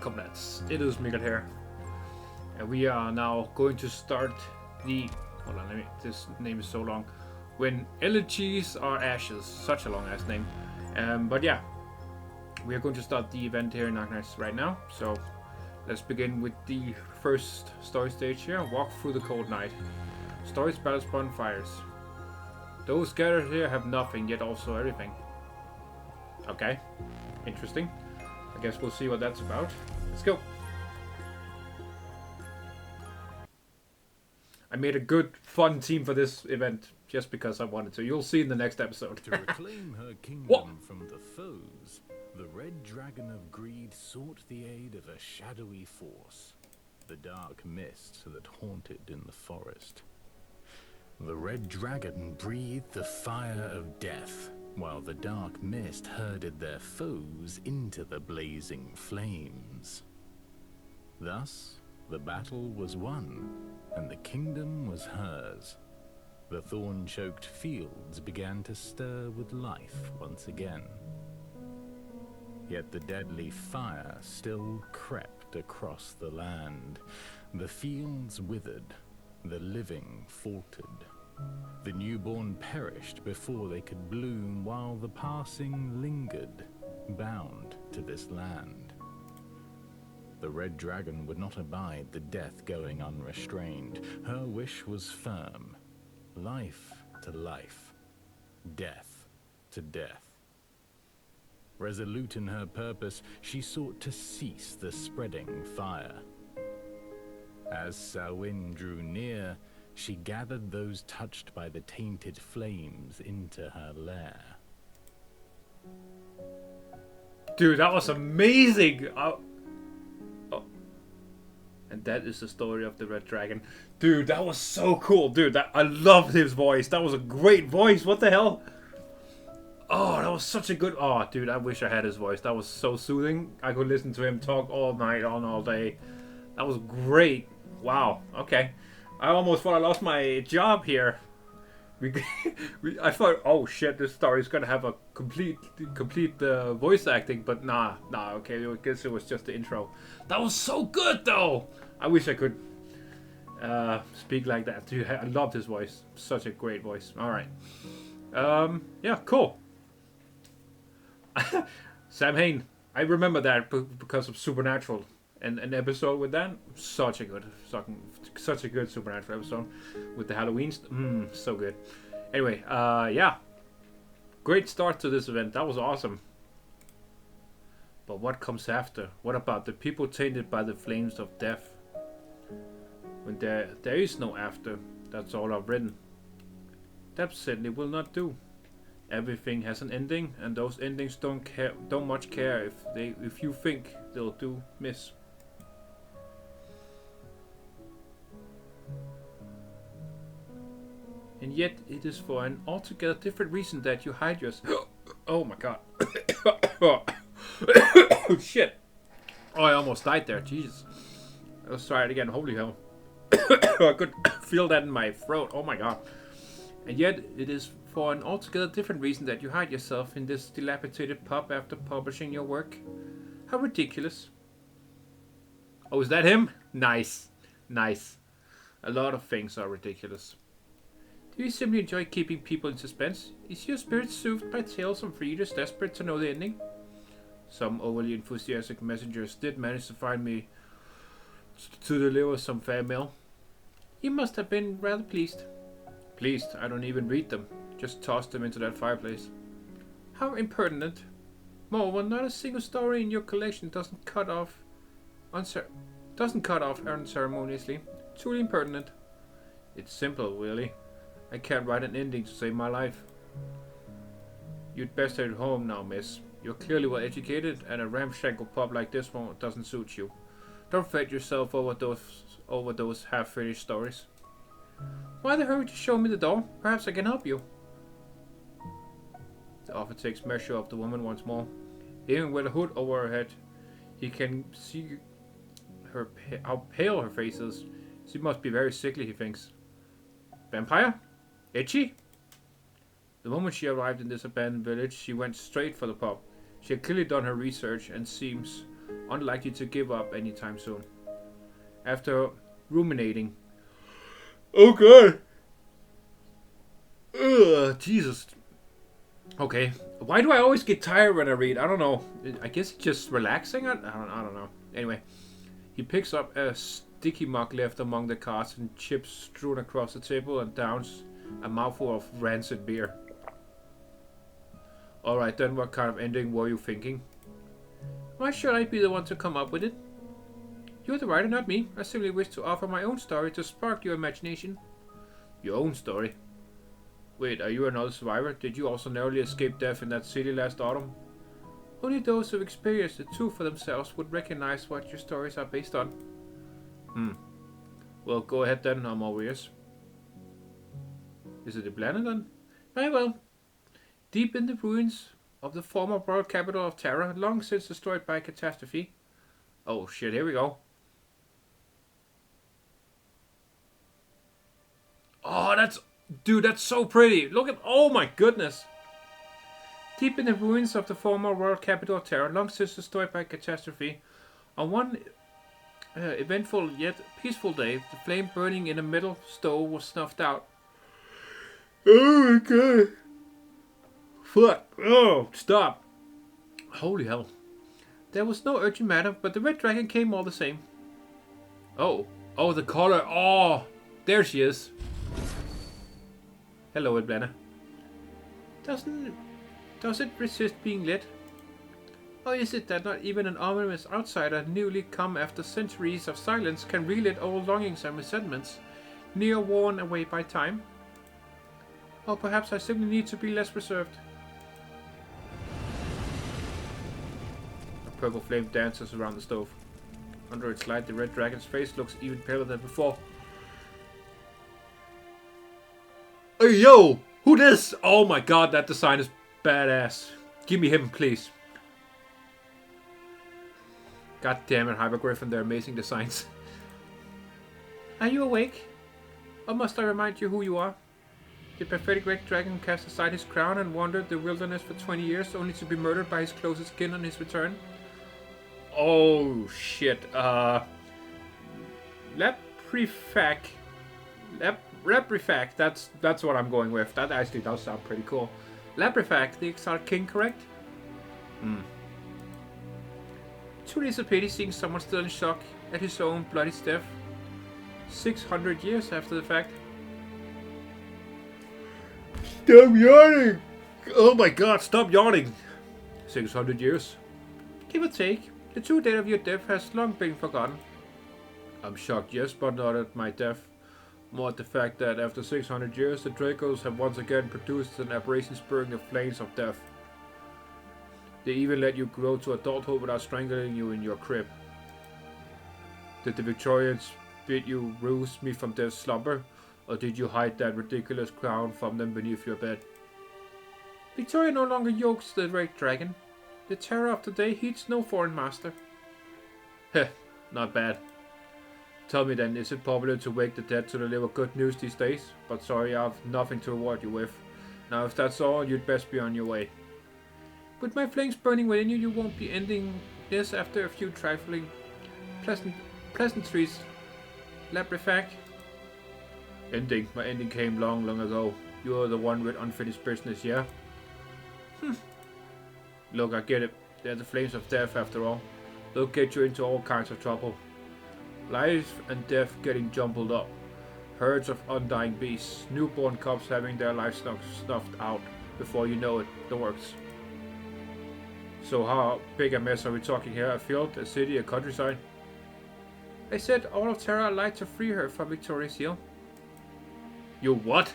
comrades, it is Mikhail here, and we are now going to start the. Hold on, this name is so long. When Elegies are ashes, such a long ass name. But yeah, we are going to start the event here in Arknights right now. So let's begin with the first story stage here. Walk through the cold night. Stories, battles, bonfires. Those gathered here have nothing, yet also everything. Okay, interesting. I guess we'll see what that's about. Let's go. I made a good, fun team for this event just because I wanted to. You'll see in the next episode. To reclaim her kingdom from the foes, the Red Dragon of Greed sought the aid of a shadowy force, the dark mist that haunted in the forest. The Red Dragon breathed the fire of death, while the dark mist herded their foes into the blazing flames. Thus, the battle was won, and the kingdom was hers. The thorn-choked fields began to stir with life once again. Yet the deadly fire still crept across the land. The fields withered, the living faltered. The newborn perished before they could bloom, while the passing lingered, bound to this land. The Red Dragon would not abide the death going unrestrained. Her wish was firm. Life to life. Death to death. Resolute in her purpose, she sought to cease the spreading fire. As Samhain drew near, she gathered those touched by the tainted flames into her lair. Dude, that was amazing! And that is the story of the Red Dragon. Dude, that was so cool. Dude, I loved his voice. That was a great voice. What the hell? Oh, that was such a good... Oh, dude, I wish I had his voice. That was so soothing. I could listen to him talk all night, all day. That was great. Wow. Okay. I almost thought I lost my job here. I thought, oh shit, this story is gonna have a complete voice acting, but nah, okay, I guess it was just the intro. That was so good though. I wish I could speak like that. Dude, I loved his voice. Such a great voice. All right, yeah, cool. Samhain, I remember that because of Supernatural. And an episode with that, such a good Supernatural episode with the Halloween. So good. Anyway, yeah, great start to this event. That was awesome. But what comes after? What about the people tainted by the flames of death? When there is no after, that's all I've written. That certainly will not do. Everything has an ending, and those endings don't much care if you think they'll do miss. And yet, it is for an altogether different reason that you hide yourself. Oh my god. Oh shit. Oh, I almost died there. Jesus. Let's try it again. Holy hell. I could feel that in my throat. Oh my god. And yet, it is for an altogether different reason that you hide yourself in this dilapidated pub after publishing your work. How ridiculous. Oh, is that him? Nice. Nice. A lot of things are ridiculous. Do you simply enjoy keeping people in suspense? Is your spirit soothed by tales from readers desperate to know the ending? Some overly enthusiastic messengers did manage to find me to deliver some fair mail. You must have been rather pleased. Pleased? I don't even read them. Just toss them into that fireplace. How impertinent. Moreover, not a single story in your collection doesn't cut off unceremoniously. Truly impertinent. It's simple, really. I can't write an ending to save my life. You'd best head home now, miss. You're clearly well educated, and a ramshackle pub like this one doesn't suit you. Don't fret yourself over those half-finished stories. Why the hurry to show me the door? Perhaps I can help you. The officer takes measure of the woman once more. Even with a hood over her head, he can see how pale her face is. She must be very sickly, he thinks. Vampire? Itchy? The moment she arrived in this abandoned village, she went straight for the pub. She had clearly done her research and seems unlikely to give up anytime soon. After ruminating. Oh god! Ugh, Jesus. Okay. Why do I always get tired when I read? I don't know. I guess it's just relaxing? I don't know. Anyway. He picks up a sticky mug left among the cards and chips strewn across the table and downs a mouthful of rancid beer. Alright then, what kind of ending were you thinking? Why should I be the one to come up with it? You're the writer, not me. I simply wish to offer my own story to spark your imagination. Your own story? Wait, are you another survivor? Did you also narrowly escape death in that city last autumn? Only those who've experienced the truth for themselves would recognize what your stories are based on. Well, go ahead then, I'm all ears. Is it Eblana then? Very well. Deep in the ruins of the former royal capital of Terra, long since destroyed by a catastrophe. Oh shit, here we go. Oh, that's so pretty. Look at, oh my goodness. Deep in the ruins of the former royal capital of Terra, long since destroyed by a catastrophe, on one eventful yet peaceful day, the flame burning in a metal stove was snuffed out. Oh my god. Fuck. Oh, stop. Holy hell. There was no urgent matter, but the red dragon came all the same. Oh. Oh, the color. Oh, there she is. Hello, Eblana. Does it resist being lit? Or is it that not even an ominous outsider newly come after centuries of silence can relight old longings and resentments, near worn away by time? Or perhaps I simply need to be less reserved. A purple flame dances around the stove. Under its light, the red dragon's face looks even paler than before. Hey yo! Who this? Oh my god, that design is badass. Give me him, please. God damn it, Hypergryph and their amazing designs. Are you awake? Or must I remind you who you are? The pathetic red dragon cast aside his crown and wandered the wilderness for 20 years only to be murdered by his closest kin on his return. Oh shit. Leprifac, that's what I'm going with. That actually does sound pretty cool. Leprifac, the exiled king, correct? Truly it's a pity seeing someone still in shock at his own bloody death. 600 years after the fact. Stop yawning! Oh my god, stop yawning! 600 years. Give or take, the true date of your death has long been forgotten. I'm shocked, yes, but not at my death. More at the fact that after 600 years, the Dracos have once again produced an aberration spurring the flames of death. They even let you grow to adulthood without strangling you in your crib. Did the Victorians bid you rouse me from death's slumber, or did you hide that ridiculous crown from them beneath your bed? Victoria no longer yokes the red dragon. The terror of today heeds no foreign master. Heh, not bad. Tell me then, is it popular to wake the dead to deliver good news these days? But sorry, I have nothing to reward you with. Now if that's all, you'd best be on your way. With my flames burning within you, you won't be ending this after a few trifling pleasantries. Leprifac. Ending. My ending came long ago. You're the one with unfinished business, yeah? Look, I get it. They're the flames of death after all. They'll get you into all kinds of trouble. Life and death getting jumbled up. Herds of undying beasts. Newborn cubs having their lives snuffed out. Before you know it, the works. So how big a mess are we talking here? A field, a city, a countryside? I said all of Terra lied to free her from Victoria's heel. You what?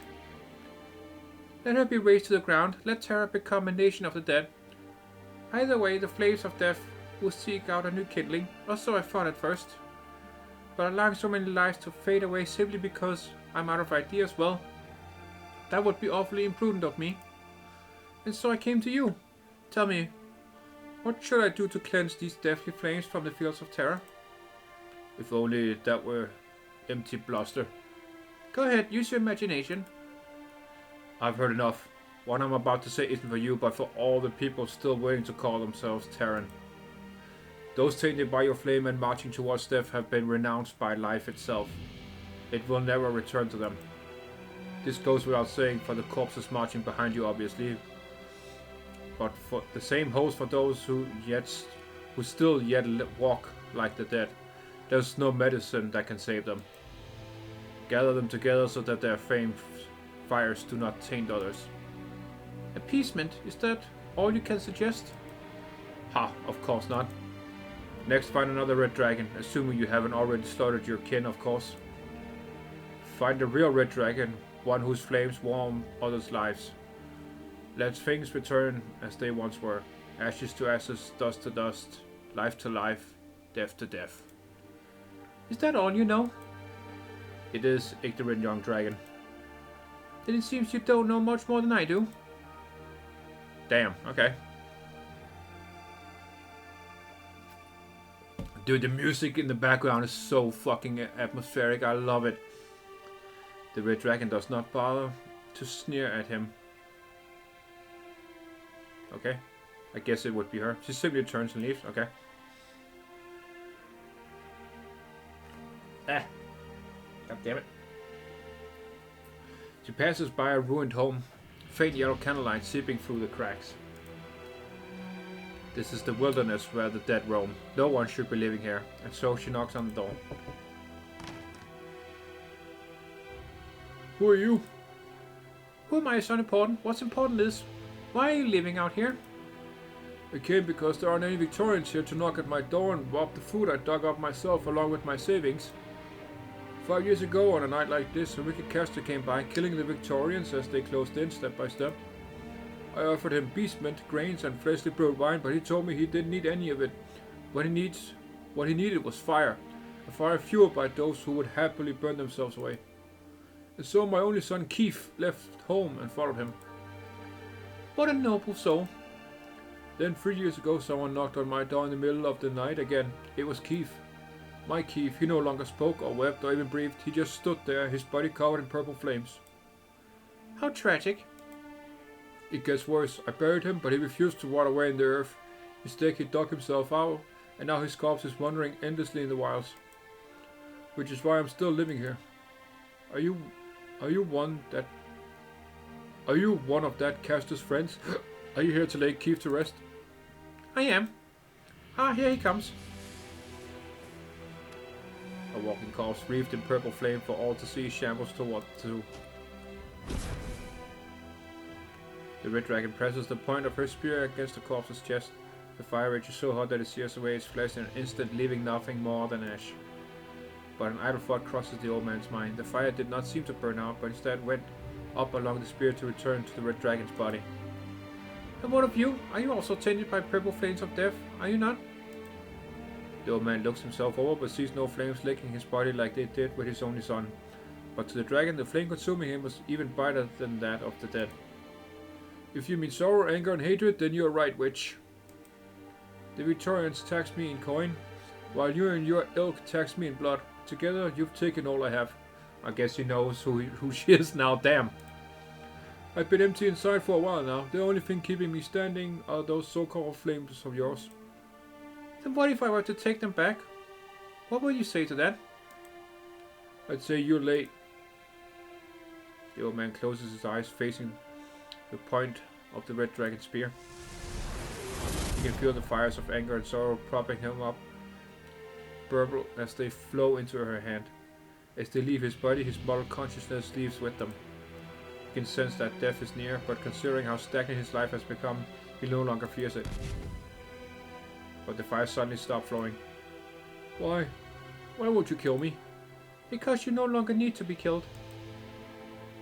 Let her be razed to the ground. Let Terra become a nation of the dead. Either way, the flames of death will seek out a new kindling, or so I thought at first. But allowing so many lives to fade away simply because I'm out of ideas, well, that would be awfully imprudent of me. And so I came to you. Tell me, what should I do to cleanse these deathly flames from the fields of Terra? If only that were empty bluster. Go ahead, use your imagination. I've heard enough. What I'm about to say isn't for you, but for all the people still waiting to call themselves Terran. Those tainted by your flame and marching towards death have been renounced by life itself. It will never return to them. This goes without saying for the corpses marching behind you, obviously. But for the same holds for those who still yet walk like the dead. There's no medicine that can save them. Gather them together so that their flame fires do not taint others. Appeasement, is that all you can suggest? Ha, of course not. Next, find another red dragon, assuming you haven't already slaughtered your kin, of course. Find a real red dragon, one whose flames warm others' lives. Let things return as they once were. Ashes to ashes, dust to dust, life to life, death to death. Is that all you know? It is, ignorant young dragon. Then it seems you don't know much more than I do. Damn, okay. Dude, the music in the background is so fucking atmospheric. I love it. The red dragon does not bother to sneer at him. Okay. I guess it would be her. She simply turns and leaves. Okay. Ah. God damn it. She passes by a ruined home. Faint yellow candlelight seeping through the cracks. This is the wilderness where the dead roam. No one should be living here. And so she knocks on the door. Who are you? Who am I is unimportant. What's important is, why are you living out here? I came because there aren't any Victorians here to knock at my door and rob the food I dug up myself along with my savings. 5 years ago, on a night like this, a wicked caster came by, killing the Victorians as they closed in step by step. I offered him beastment, grains, and freshly brewed wine, but he told me he didn't need any of it. What he needed was fire. A fire fueled by those who would happily burn themselves away. And so my only son Keith left home and followed him. What a noble soul. Then 3 years ago someone knocked on my door in the middle of the night again. It was Keith. My Keith. He no longer spoke or wept or even breathed. He just stood there, his body covered in purple flames. How tragic. It gets worse. I buried him, but he refused to rot away in the earth. Instead he dug himself out, and now his corpse is wandering endlessly in the wilds. Which is why I'm still living here. Are you one of that caster's friends? Are you here to lay Keith to rest? I am. Ah, here he comes. A walking corpse wreathed in purple flame for all to see shambles toward to. The red dragon presses the point of her spear against the corpse's chest. The fire rage is so hot that it sears away its flesh in an instant, leaving nothing more than ash. But an idle thought crosses the old man's mind. The fire did not seem to burn out, but instead went up along the spear to return to the red dragon's body. And what of you? Are you also tainted by purple flames of death? Are you not? The old man looks himself over, but sees no flames licking his body like they did with his only son. But to the dragon, the flame consuming him was even brighter than that of the dead. If you mean sorrow, anger, and hatred, then you are right, witch. The Victorians tax me in coin, while you and your ilk tax me in blood. Together, you've taken all I have. I guess he knows who she is now, damn. I've been empty inside for a while now. The only thing keeping me standing are those so-called flames of yours. Then what if I were to take them back? What would you say to that? I'd say you're late. The old man closes his eyes, facing the point of the red dragon spear. He can feel the fires of anger and sorrow propping him up, burble as they flow into her hand. As they leave his body, his muddled consciousness leaves with them. He can sense that death is near, but considering how stagnant his life has become, he no longer fears it. But the fire suddenly stopped flowing. Why? Why won't you kill me? Because you no longer need to be killed.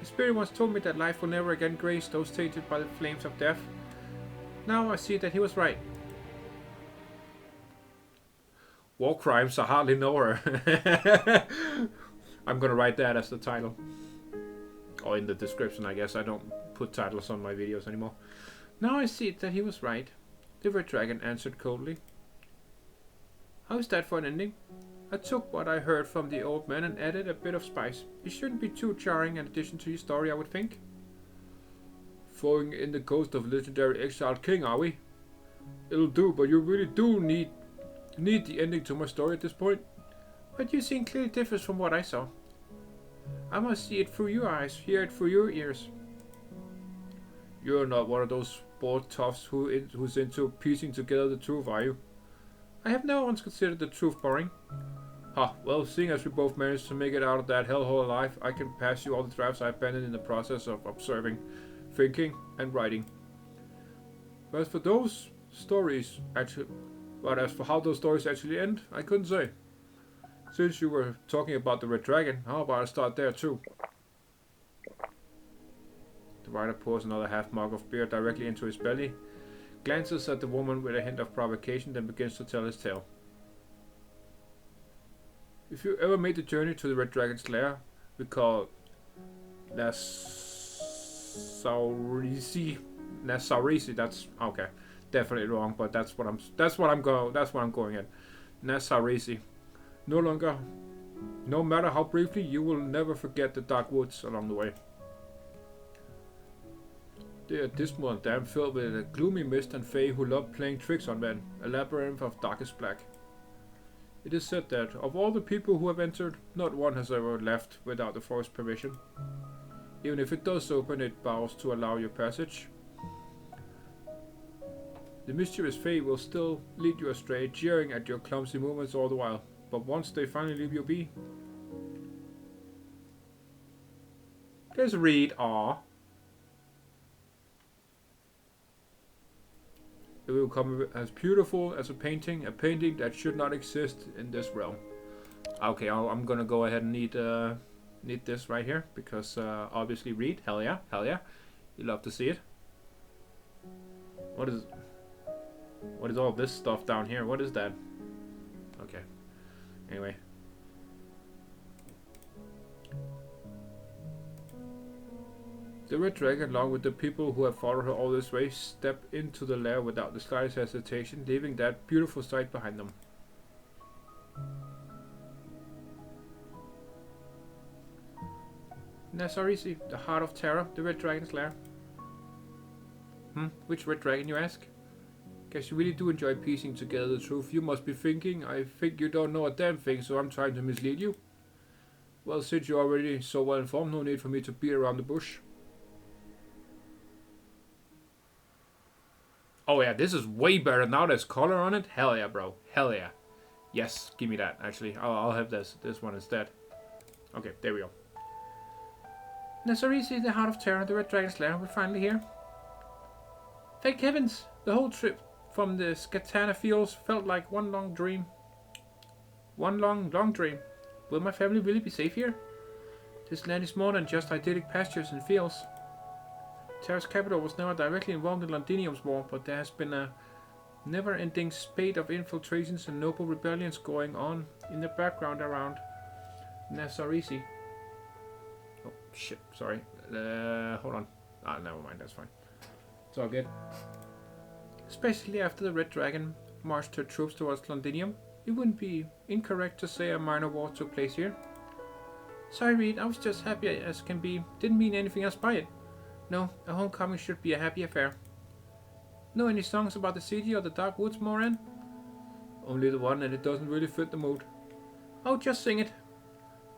The spirit once told me that life will never again grace those tainted by the flames of death. Now I see that he was right. War crimes, I hardly know her. I'm gonna write that as the title. Or in the description, I guess. I don't put titles on my videos anymore. Now I see that he was right. The red dragon answered coldly. How is that for an ending? I took what I heard from the old man and added a bit of spice. It shouldn't be too jarring an addition to your story, I would think. Throwing in the ghost of a legendary exiled king, are we? It'll do, but you really do need need the ending to my story at this point. What you seen clearly differs from what I saw. I must see it through your eyes, hear it through your ears. You're not one of those bored toughs who's into piecing together the truth, are you? I have never once considered the truth boring. Well, seeing as we both managed to make it out of that hellhole alive, I can pass you all the drafts I abandoned in the process of observing, thinking, and writing. But as for those stories as for how those stories actually end, I couldn't say. Since you were talking about the Red Dragon, how about I start there too? The writer pours another half mug of beer directly into his belly, glances at the woman with a hint of provocation, then begins to tell his tale. If you ever made the journey to the Red Dragon's lair, we call Nasaurisi. That's okay. Definitely wrong, but that's what I'm going at. Nasaurisi. No matter how briefly, you will never forget the dark woods along the way. They are dismal and damp, filled with a gloomy mist and fae who love playing tricks on men, a labyrinth of darkest black. It is said that, of all the people who have entered, not one has ever left without the forest's permission. Even if it does open, it bows to allow your passage. The mischievous fae will still lead you astray, jeering at your clumsy movements all the while, but once they finally leave you be... There's Reed, aww. It will come as beautiful as a painting that should not exist in this realm. Okay, I'm gonna go ahead and need this right here, because obviously Reed, hell yeah, you love to see it. What is all this stuff down here? What is that? Okay, anyway. The Red Dragon, along with the people who have followed her all this way, step into the lair without the slightest hesitation, leaving that beautiful sight behind them. Nasaurisi, the Heart of Terror, the Red Dragon's lair. Which Red Dragon, you ask? Guess you really do enjoy piecing together the truth. You must be thinking, I think you don't know a damn thing, so I'm trying to mislead you. Well, since you're already so well informed, no need for me to beat around the bush. Oh yeah, this is way better now. There's color on it. Hell yeah, bro. Hell yeah. Yes, give me that. Actually, I'll have this one instead. Okay, there we go. Nasaurisi, the Heart of Terror, the Red Dragon's lair. We're finally here. Thank heavens! The whole trip from the Skatana fields felt like one long dream. One long dream. Will my family really be safe here? This land is more than just idyllic pastures and fields. Terra's capital was never directly involved in Londinium's war, but there has been a never-ending spate of infiltrations and noble rebellions going on in the background around Nasaurisi. Oh shit, sorry. Hold on. Never mind, that's fine. It's all good. Especially after the Red Dragon marched her troops towards Londinium, it wouldn't be incorrect to say a minor war took place here. Sorry, Reed, I was just happy as can be. Didn't mean anything else by it. No, a homecoming should be a happy affair. Know any songs about the city or the dark woods, Moran? Only the one, and it doesn't really fit the mood. Oh, just sing it.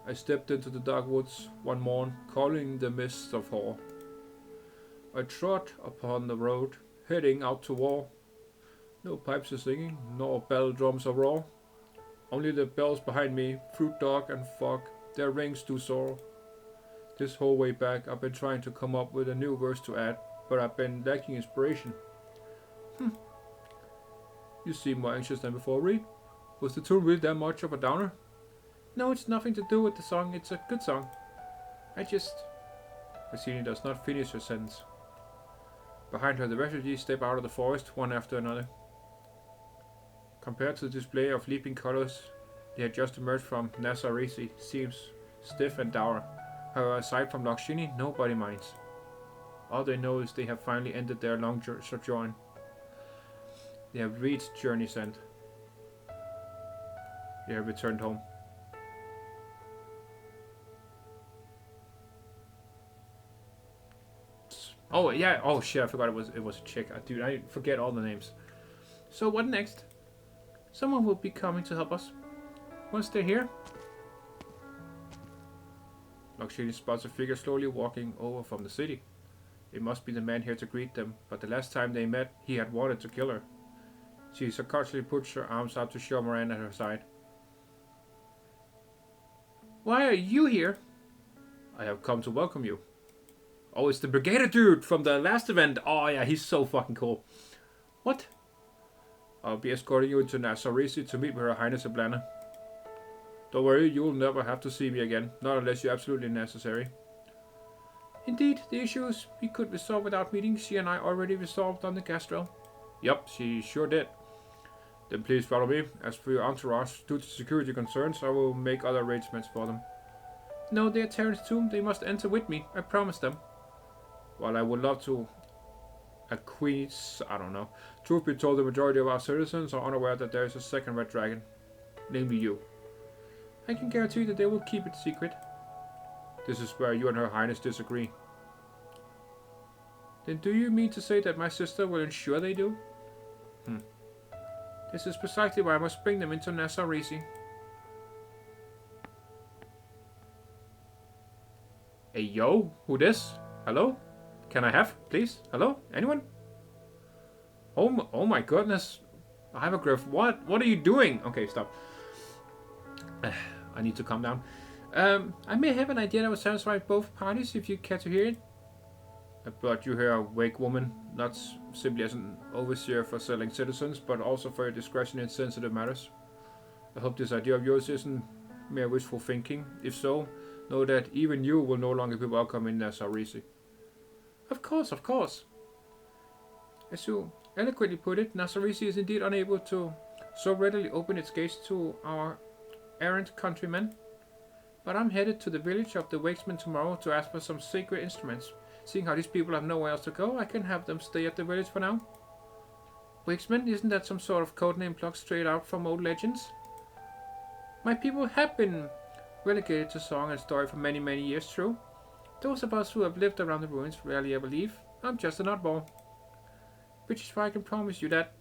I stepped into the dark woods one morn, calling the mists of horror. I trod upon the road, heading out to war. No pipes are singing, nor bell drums are roar. Only the bells behind me, through dark and fog, their rings do soar. This whole way back, I've been trying to come up with a new verse to add, but I've been lacking inspiration. You seem more anxious than before, Reed. Was the tune really that much of a downer? No, it's nothing to do with the song. It's a good song. Cassini does not finish her sentence. Behind her, the refugees step out of the forest, one after another. Compared to the display of leaping colors they had just emerged from, Nasaurisi seems stiff and dour. However, aside from Lakshini, nobody minds. All they know is they have finally ended their long sojourn. They have reached journey's end. They have returned home. Oh yeah, oh shit, I forgot it was a chick. Dude, I forget all the names. So what next? Someone will be coming to help us. Once they're here... Luxury spots a figure slowly walking over from the city. It must be the man here to greet them, but the last time they met, he had wanted to kill her. She subconsciously puts her arms out to show Moran at her side. Why are you here? I have come to welcome you. Oh, it's the Brigadier dude from the last event. Oh yeah, he's so fucking cool. What? I'll be escorting you into Nazarisi to meet with Her Highness Eblana. Don't worry, you'll never have to see me again, not unless you're absolutely necessary. Indeed, the issues we could resolve without meeting, she and I already resolved on the Gastrel. Yup, she sure did. Then please follow me. As for your entourage, due to security concerns, I will make other arrangements for them. No, they are Terrans too. They must enter with me. I promise them. While I would love to acquiesce, I don't know. Truth be told, the majority of our citizens are unaware that there is a second red dragon. Namely you. I can guarantee that they will keep it secret. This is where you and Her Highness disagree. Then do you mean to say that my sister will ensure they do? This is precisely why I must bring them into Nazarisi. Hey yo, who this? Hello? Can I have, please? Hello? Anyone? Oh my goodness. Hypergryph, what are you doing? Okay, stop. I need to calm down. I may have an idea that will satisfy both parties if you care to hear it. I brought you here a wake woman, not simply as an overseer for selling citizens, but also for your discretion in sensitive matters. I hope this idea of yours isn't mere wishful thinking. If so, know that even you will no longer be welcome in Nazarisi. Of course, of course. As you eloquently put it, Nazarisi is indeed unable to so readily open its gates to our errant countrymen. But I'm headed to the village of the Wakesmen tomorrow to ask for some sacred instruments. Seeing how these people have nowhere else to go, I can have them stay at the village for now. Wakesmen, isn't that some sort of codename plucked straight out from old legends? My people have been relegated to song and story for many, many years, true. Those of us who have lived around the ruins rarely ever leave. I'm just an oddball. Which is why I can promise you that,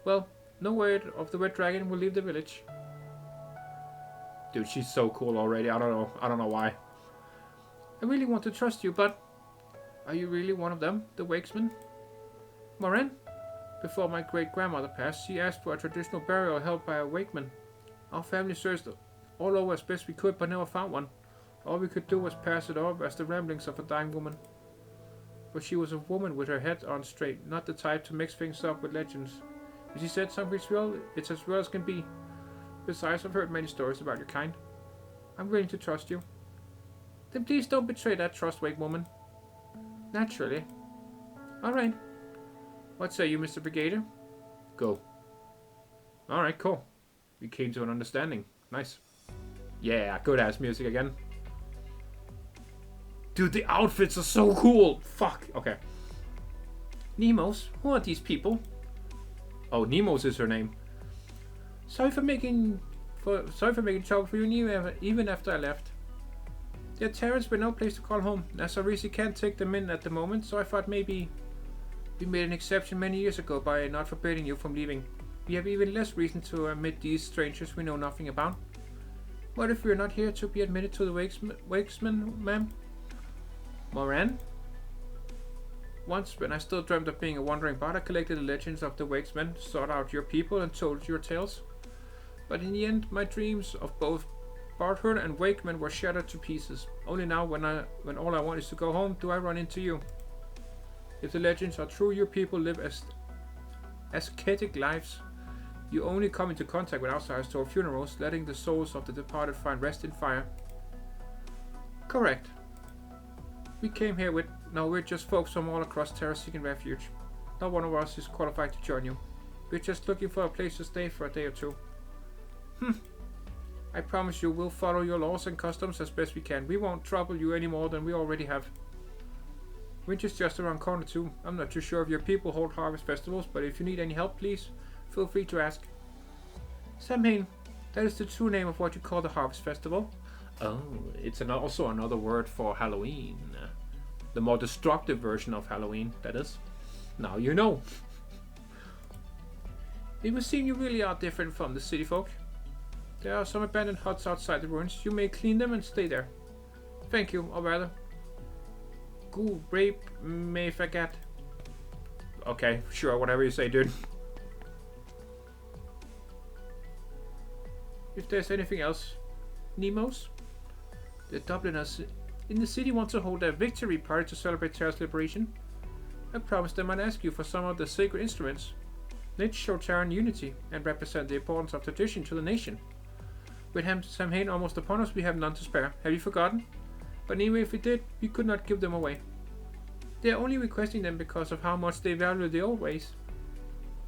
well, no word of the Red Dragon will leave the village. Dude, she's so cool already. I don't know why. I really want to trust you, but are you really one of them, the Wakesmen? Moran? Before my great-grandmother passed, she asked for a traditional burial held by a Wakeman. Our family searched all over as best we could, but never found one. All we could do was pass it off as the ramblings of a dying woman. But she was a woman with her head on straight, not the type to mix things up with legends. If she said something's real, it's as real as can be. Besides, I've heard many stories about your kind. I'm willing to trust you. Then please don't betray that trust, Wake woman. Naturally. Alright. What say you, Mr. Brigadier? Go. Alright, cool. We came to an understanding. Nice. Yeah, good ass music again. Dude, the outfits are so cool! Fuck, okay. Nemos, who are these people? Oh, Nemos is her name. Sorry for making trouble for you even after I left. They're Terrans with no place to call home. Nazarisi can't take them in at the moment, so I thought maybe we made an exception many years ago by not forbidding you from leaving. We have even less reason to admit these strangers we know nothing about. What if we're not here to be admitted to the Wakesman, ma'am? Moran? Once, when I still dreamt of being a wandering bard, I collected the legends of the Wakesmen, sought out your people, and told your tales. But in the end, my dreams of both bardhood and Wakemen were shattered to pieces. Only now, when all I want is to go home, do I run into you. If the legends are true, your people live ascetic lives. You only come into contact with outsiders to our funerals, letting the souls of the departed find rest in fire. Correct. We came here we're just folks from all across Terra seeking refuge. Not one of us is qualified to join you. We're just looking for a place to stay for a day or two. I promise you we'll follow your laws and customs as best we can. We won't trouble you any more than we already have. Winter's just around corner too. I'm not too sure if your people hold harvest festivals, but if you need any help, please feel free to ask. Samhain, that is the true name of what you call the harvest festival. Oh, it's also another word for Halloween. The more destructive version of Halloween, that is. Now you know. It would seem you really are different from the city folk. There are some abandoned huts outside the ruins. You may clean them and stay there. Thank you, or rather. Go rape may forget. Okay, sure, whatever you say, dude. If there's anything else, Nemos? The Dubliners in the city want to hold a victory party to celebrate Terra's liberation. I promised them I'd ask you for some of the sacred instruments. They'd show Terran unity and represent the importance of tradition to the nation. With Samhain almost upon us, we have none to spare. Have you forgotten? But anyway, if we did, we could not give them away. They are only requesting them because of how much they value the old ways.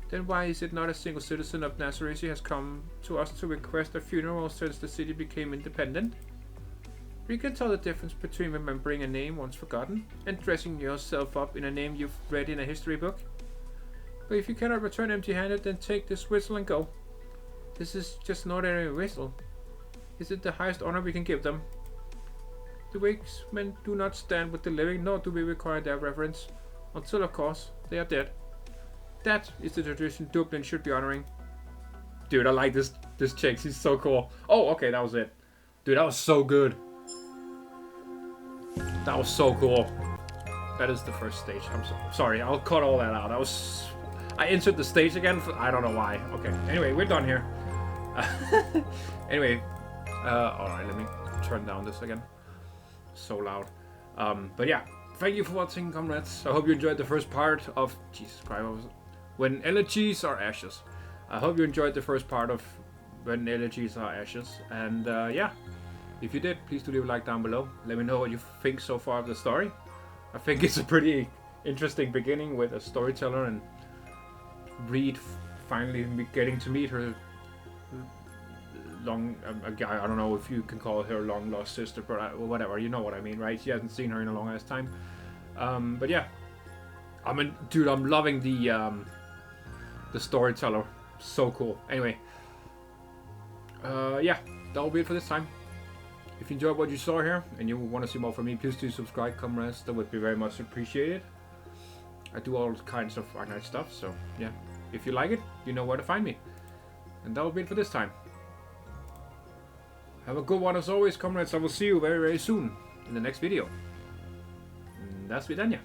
Then why is it not a single citizen of Nazareth has come to us to request a funeral since the city became independent? We can tell the difference between remembering a name once forgotten and dressing yourself up in a name you've read in a history book. But if you cannot return empty-handed, then take this whistle and go. This is just an ordinary whistle. Is it the highest honor we can give them? The wakesmen do not stand with the living, nor do we require their reverence, until, of course, they are dead. That is the tradition Dublin should be honoring. Dude, I like this chick. She's so cool. Oh, okay, that was it. Dude, that was so good. That was so cool. That is the first stage. I'm sorry. I'll cut all that out. I entered the stage again. I don't know why. Okay. Anyway, we're done here. Anyway. Alright, let me turn down this again. So loud. But yeah. Thank you for watching, comrades. I hope you enjoyed the first part of... Jesus Christ, what was it? When Elegies are Ashes. I hope you enjoyed the first part of When Elegies are Ashes. And yeah. If you did, please do leave a like down below. Let me know what you think so far of the story. I think it's a pretty interesting beginning with a storyteller and Reed finally getting to meet her long... I don't know if you can call her long lost sister, but whatever, you know what I mean, right? She hasn't seen her in a long ass time. But yeah. Dude, I'm loving the storyteller. So cool. Anyway. Yeah, that'll be it for this time. If you enjoyed what you saw here and you want to see more from me, please do subscribe, comrades. That would be very much appreciated. I do all kinds of Arknight stuff, so yeah. If you like it, you know where to find me. And that will be it for this time. Have a good one as always, comrades. I will see you very, very soon in the next video. And that's Vidania.